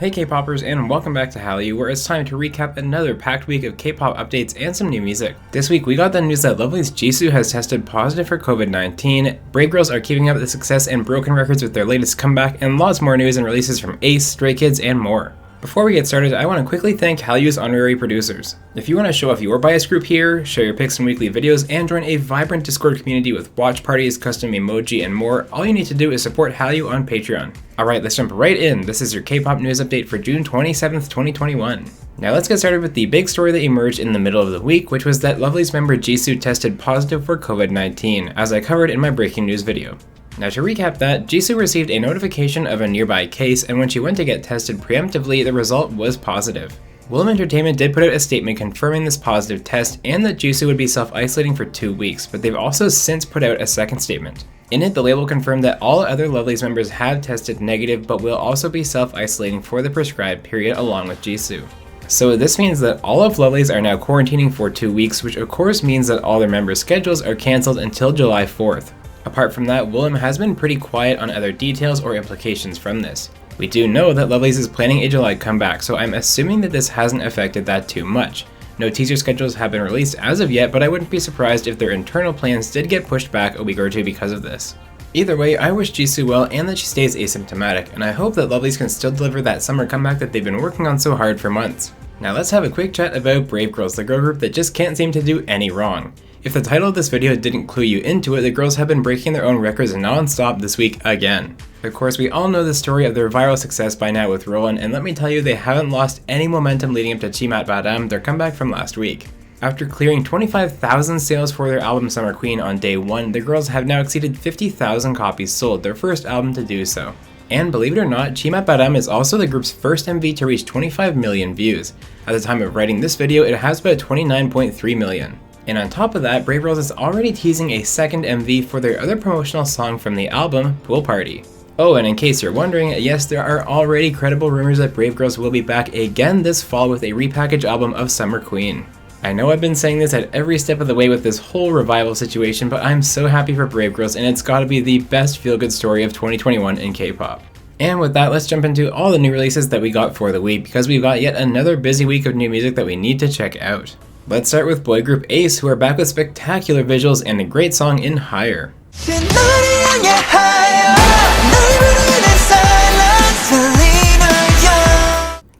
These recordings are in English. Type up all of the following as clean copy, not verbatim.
Hey K-popers, and welcome back to Hallyu, where it's time to recap another packed week of K-pop updates and some new music. This week we got the news that Lovelyz Jisoo has tested positive for COVID-19, Brave Girls are keeping up the success and broken records with their latest comeback, and lots more news and releases from Ace, Stray Kids, and more. Before we get started, I want to quickly thank Hallyu's honorary producers. If you want to show off your bias group here, share your pics and weekly videos, and join a vibrant Discord community with watch parties, custom emoji, and more, all you need to do is support Hallyu on Patreon. Alright, let's jump right in. This is your K-pop news update for June 27th, 2021. Now let's get started with the big story that emerged in the middle of the week, which was that Lovelyz member Jisoo tested positive for COVID-19, as I covered in my breaking news video. Now to recap that, Jisoo received a notification of a nearby case, and when she went to get tested preemptively, the result was positive. Willem Entertainment did put out a statement confirming this positive test and that Jisoo would be self-isolating for 2 weeks, but they've also since put out a second statement. In it, the label confirmed that all other Lovelyz members have tested negative, but will also be self-isolating for the prescribed period along with Jisoo. So this means that all of Lovelyz are now quarantining for 2 weeks, which of course means that all their members' schedules are cancelled until July 4th. Apart from that, Willem has been pretty quiet on other details or implications from this. We do know that Lovelyz is planning a July comeback, so I'm assuming that this hasn't affected that too much. No teaser schedules have been released as of yet, but I wouldn't be surprised if their internal plans did get pushed back a week or two because of this. Either way, I wish Jisoo well and that she stays asymptomatic, and I hope that Lovelyz can still deliver that summer comeback that they've been working on so hard for months. Now let's have a quick chat about Brave Girls, the girl group that just can't seem to do any wrong. If the title of this video didn't clue you into it, the girls have been breaking their own records non-stop this week again. Of course, we all know the story of their viral success by now with Rollin, and let me tell you, they haven't lost any momentum leading up to Chimat Badam, their comeback from last week. After clearing 25,000 sales for their album Summer Queen on day 1, the girls have now exceeded 50,000 copies sold, their first album to do so. And believe it or not, Chimat Badam is also the group's first MV to reach 25 million views. At the time of writing this video, it has about 29.3 million. And on top of that, Brave Girls is already teasing a second MV for their other promotional song from the album, Pool Party. Oh, and in case you're wondering, yes, there are already credible rumors that Brave Girls will be back again this fall with a repackaged album of Summer Queen. I know I've been saying this at every step of the way with this whole revival situation, but I'm so happy for Brave Girls, and it's gotta be the best feel-good story of 2021 in K-pop. And with that, let's jump into all the new releases that we got for the week, because we've got yet another busy week of new music that we need to check out. Let's start with boy group Ace, who are back with spectacular visuals and a great song in Higher.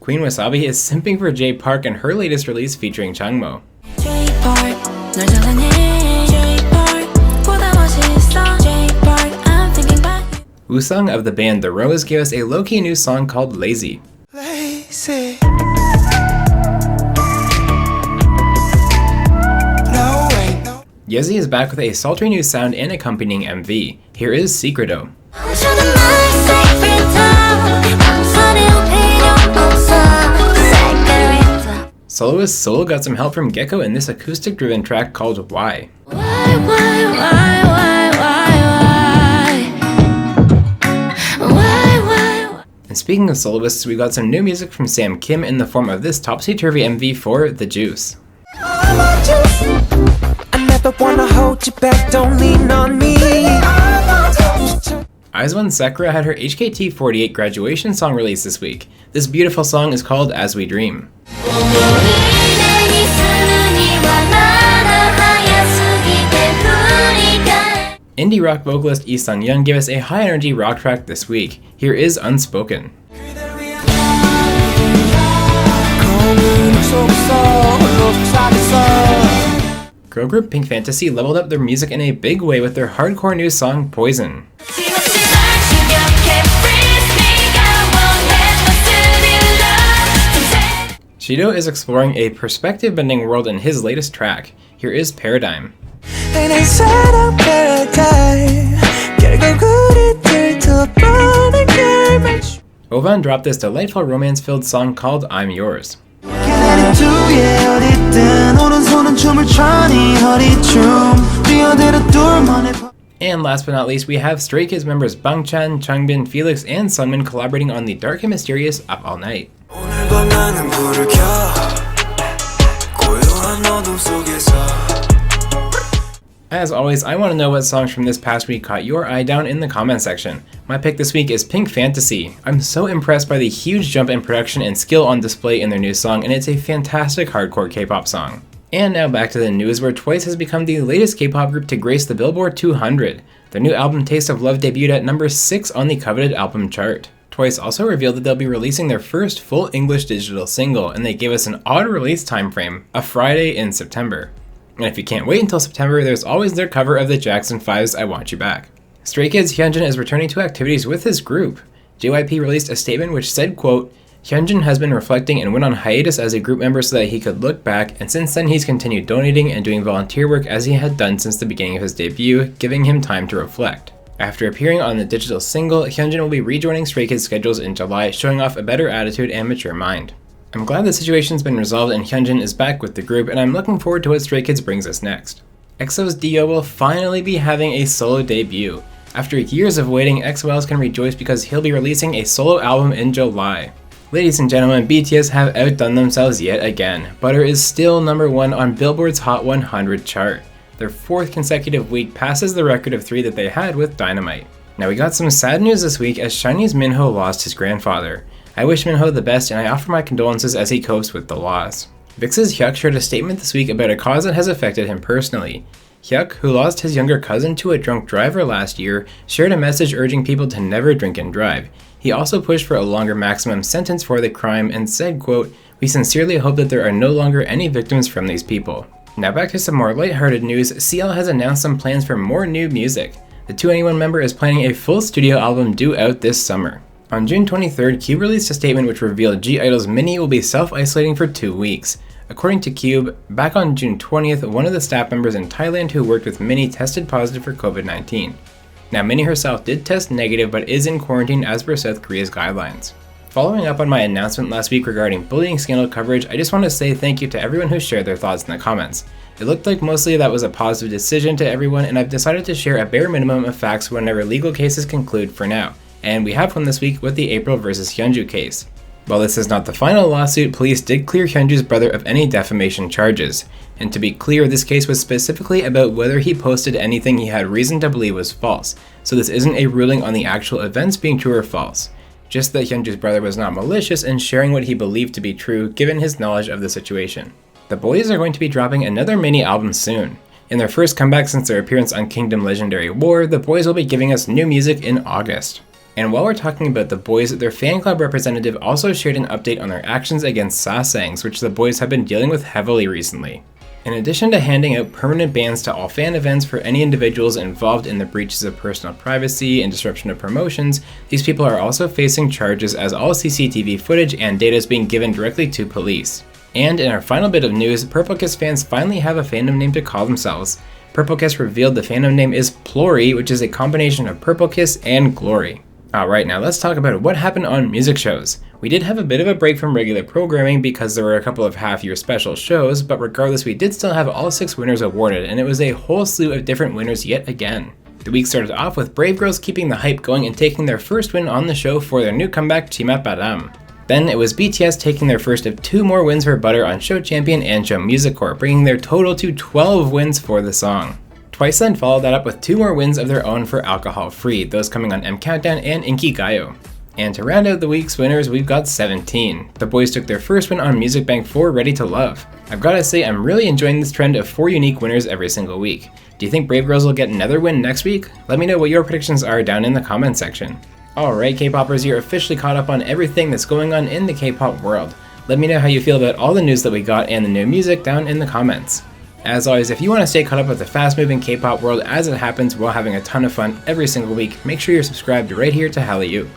Queen Wasabi is simping for Jay Park in her latest release featuring Changmo. Woo-sung of the band The Rose gave us a low-key new song called Lazy. Yezi is back with a sultry new sound and accompanying MV. Here is Secreto. Soloist Soul got some help from Gecko in this acoustic-driven track called Why. And speaking of soloists, we got some new music from Sam Kim in the form of this topsy-turvy MV for The Juice. Wanna hold you back, don't lean on me. IZ*ONE Sakura had her HKT48 graduation song released this week. This beautiful song is called As We Dream. Indie rock vocalist Lee Sung-young gave us a high-energy rock track this week. Here is Unspoken. Girl group Pink Fantasy leveled up their music in a big way with their hardcore new song, Poison. Shido is exploring a perspective-bending world in his latest track. Here is Paradigm. Ovan dropped this delightful romance-filled song called I'm Yours. And last but not least, we have Stray Kids members Bangchan, Changbin, Felix, and Sunmin collaborating on the dark and mysterious Up All Night. As always, I want to know what songs from this past week caught your eye down in the comment section. My pick this week is Pink Fantasy. I'm so impressed by the huge jump in production and skill on display in their new song, and it's a fantastic hardcore K-pop song. And now back to the news, where Twice has become the latest K-pop group to grace the Billboard 200. Their new album Taste of Love debuted at number 6 on the coveted album chart. Twice also revealed that they'll be releasing their first full English digital single, and they gave us an odd release time frame, a Friday in September. And if you can't wait until September, there's always their cover of the Jackson 5's I Want You Back. Stray Kids' Hyunjin is returning to activities with his group. JYP released a statement which said, quote, Hyunjin has been reflecting and went on hiatus as a group member so that he could look back, and since then he's continued donating and doing volunteer work as he had done since the beginning of his debut, giving him time to reflect. After appearing on the digital single, Hyunjin will be rejoining Stray Kids' schedules in July, showing off a better attitude and mature mind. I'm glad the situation's been resolved and Hyunjin is back with the group, and I'm looking forward to what Stray Kids brings us next. EXO's Dio will finally be having a solo debut. After years of waiting, EXO-Ls can rejoice because he'll be releasing a solo album in July. Ladies and gentlemen, BTS have outdone themselves yet again. Butter is still number 1 on Billboard's Hot 100 chart. Their 4th consecutive week passes the record of 3 that they had with Dynamite. Now we got some sad news this week as SHINee's Minho lost his grandfather. I wish Minho the best and I offer my condolences as he copes with the loss. VIX's Hyuk shared a statement this week about a cause that has affected him personally. Hyuk, who lost his younger cousin to a drunk driver last year, shared a message urging people to never drink and drive. He also pushed for a longer maximum sentence for the crime and said, quote, we sincerely hope that there are no longer any victims from these people. Now back to some more lighthearted news, CL has announced some plans for more new music. The 2NE1 member is planning a full studio album due out this summer. On June 23rd, Cube released a statement which revealed G-Idol's Minnie will be self-isolating for 2 weeks. According to Cube, back on June 20th, one of the staff members in Thailand who worked with Minnie tested positive for COVID-19. Now, Minnie herself did test negative but is in quarantine as per South Korea's guidelines. Following up on my announcement last week regarding bullying scandal coverage, I just want to say thank you to everyone who shared their thoughts in the comments. It looked like mostly that was a positive decision to everyone, and I've decided to share a bare minimum of facts whenever legal cases conclude for now. And we have one this week with the April vs. Hyunju case. While this is not the final lawsuit, police did clear Hyunju's brother of any defamation charges. And to be clear, this case was specifically about whether he posted anything he had reason to believe was false, so this isn't a ruling on the actual events being true or false. Just that Hyunju's brother was not malicious in sharing what he believed to be true given his knowledge of the situation. The boys are going to be dropping another mini album soon. In their first comeback since their appearance on Kingdom Legendary War, the boys will be giving us new music in August. And while we're talking about the boys, their fan club representative also shared an update on their actions against sasaengs, which the boys have been dealing with heavily recently. In addition to handing out permanent bans to all fan events for any individuals involved in the breaches of personal privacy and disruption of promotions, these people are also facing charges as all CCTV footage and data is being given directly to police. And in our final bit of news, Purple Kiss fans finally have a fandom name to call themselves. Purple Kiss revealed the fandom name is Plory, which is a combination of Purple Kiss and Glory. Alright, now let's talk about what happened on music shows. We did have a bit of a break from regular programming because there were a couple of half-year special shows, but regardless we did still have all 6 winners awarded, and it was a whole slew of different winners yet again. The week started off with Brave Girls keeping the hype going and taking their first win on the show for their new comeback Chimat Badam. Then it was BTS taking their first of 2 more wins for Butter on Show Champion and Show Music Corps, bringing their total to 12 wins for the song. Twice then followed that up with 2 more wins of their own for Alcohol Free, those coming on M Countdown and Inkigayo. And to round out the week's winners, we've got 17. The boys took their first win on Music Bank for Ready to Love. I've gotta say, I'm really enjoying this trend of 4 unique winners every single week. Do you think Brave Girls will get another win next week? Let me know what your predictions are down in the comment section. Alright K-Poppers, you're officially caught up on everything that's going on in the K-pop world. Let me know how you feel about all the news that we got and the new music down in the comments. As always, if you want to stay caught up with the fast-moving K-pop world as it happens while having a ton of fun every single week, make sure you're subscribed right here to Hallyu.